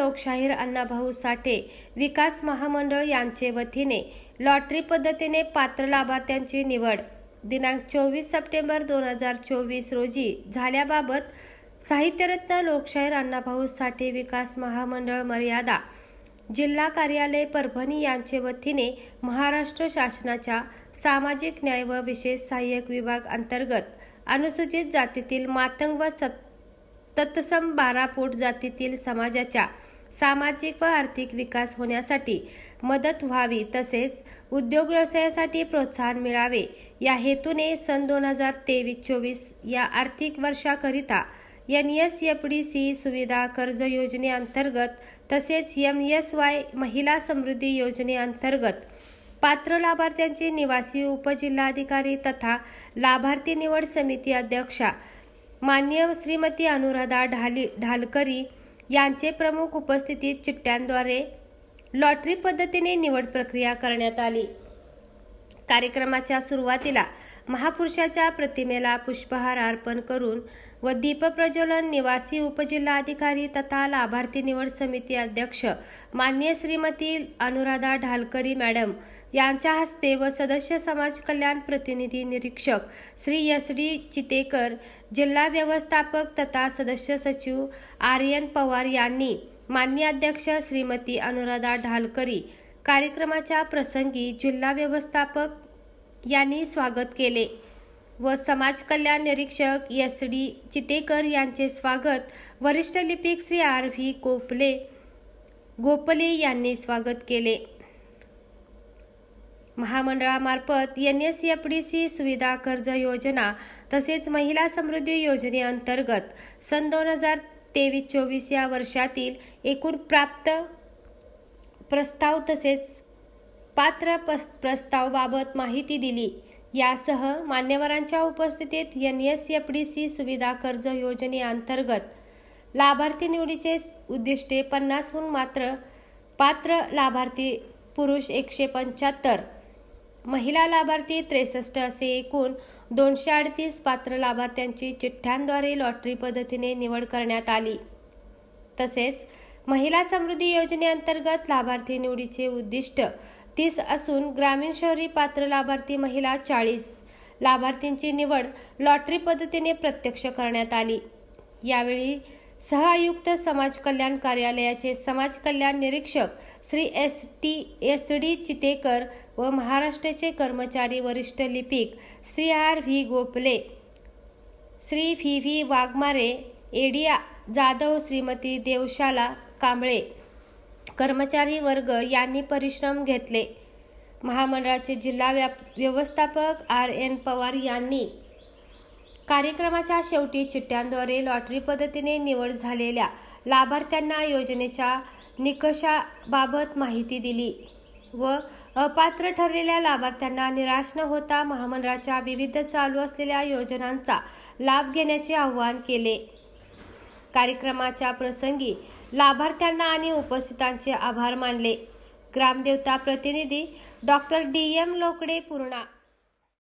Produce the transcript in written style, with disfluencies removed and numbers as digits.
लोकशाहीर अण्णाभाऊ साठे विकास महामंडळ यांचे वतीने लॉटरी पद्धतीने पात्र लाभार्थ्यांची निवड दिनांक 24 सप्टेंबर 2024 रोजी झाल्याबाबत साहित्यरत्न लोकशाहीर अण्णाभाऊ साठे विकास महामंडळ मर्यादा जिल्हा कार्यालय परभणी यांचे वतीने महाराष्ट्र शासनाच्या सामाजिक न्याय व विशेष सहाय्यक विभाग अंतर्गत अनुसूचित जातीतील मातंग व तत्सम 12 पोट जातीतील समाजाच्या सामाजिक व आर्थिक विकास होण्यासाठी मदत व्हावी तसेच उद्योग व्यवसायासाठी प्रोत्साहन मिळावे या हेतूने सन 2023-24 या आर्थिक वर्षाकरिता NSFDC सुविधा कर्ज योजनेअंतर्गत तसेच MSY महिला समृद्धी योजनेअंतर्गत पात्र लाभार्थ्यांची निवासी उपजिल्हाधिकारी तथा लाभार्थी निवड समिती अध्यक्षा माननीय श्रीमती अनुराधा ढालकरी यांचे प्रमुख उपस्थितीत चिठ्ठ्यांद्वारे लॉटरी पद्धतीने निवड प्रक्रिया करण्यात आली। कार्यक्रमाच्या सुरुवातीला महापुरुषाच्या प्रतिमेला पुष्पहार अर्पण करून व दीपप्रज्वलन निवासी उपजिल्हाधिकारी तथा लाभार्थी निवड समिती अध्यक्ष माननीय श्रीमती अनुराधा ढालकरी मॅडम यांच्या हस्ते व सदस्य समाज कल्याण प्रतिनिधी निरीक्षक श्री SD चितेकर, जिल्हा व्यवस्थापक तथा सदस्य सचिव आर्यन पवार यांनी माननीय अध्यक्ष श्रीमती अनुराधा ढालकरी कार्यक्रमाच्या प्रसंगी जिल्हा व्यवस्थापक यांनी स्वागत केले व समाज कल्याण निरीक्षक SD चितेकर यांचे स्वागत वरिष्ठ लिपिक श्री RV गोपले यांनी स्वागत केले। महामंडळामार्फत NSFDC सुविधा कर्ज योजना तसेच महिला समृद्धी योजनेअंतर्गत सन 2023-24 या वर्षातील एकूण प्राप्त प्रस्ताव तसेच पात्र प्रस्तावाबाबत माहिती दिली। यासह मान्यवरांच्या उपस्थितीत NSFDC सुविधा कर्ज योजनेअंतर्गत लाभार्थी निवडीचे उद्दिष्टे 50हून पात्र लाभार्थी पुरुष 175, महिला लाभार्थी 63 असे एकूण 238 पात्र लाभार्थ्यांची चिठ्ठ्यांद्वारे लॉटरी पद्धतीने निवड करण्यात आली। तसेच महिला समृद्धी योजनेअंतर्गत लाभार्थी निवडीचे उद्दिष्ट 30 असून ग्रामीण शहरी पात्र लाभार्थी महिला 40 लाभार्थींची निवड लॉटरी पद्धतीने प्रत्यक्ष करण्यात आली। यावेळी सहआयुक्त समाज कल्याण कार्यालयाचे समाज कल्याण निरीक्षक श्री SD चितेकर व महाराष्ट्राचे कर्मचारी वरिष्ठ लिपिक Shri RV गोपले, Shri VV Waghmare, AD Jadhav, Shrimati Devshala Kamble कर्मचारी वर्ग यांनी परिश्रम घेतले। महामंडळाचे जिल्हा व्यवस्थापक RN पवार यांनी कार्यक्रमाच्या शेवटी चिठ्ठ्यांद्वारे लॉटरी पद्धतीने निवड झालेल्या लाभार्थ्यांना योजनेच्या निकषाबाबत माहिती दिली व अपात्र ठरलेल्या लाभार्थ्यांना निराश न होता महामंडळाच्या विविध चालू असलेल्या योजनांचा लाभ घेण्याचे आवाहन केले। कार्यक्रमाच्या प्रसंगी लाभार्थ्यांना आणि उपस्थितांचे आभार मानले। ग्रामदेवता प्रतिनिधी डॉ DM लोकडे पूर्णा।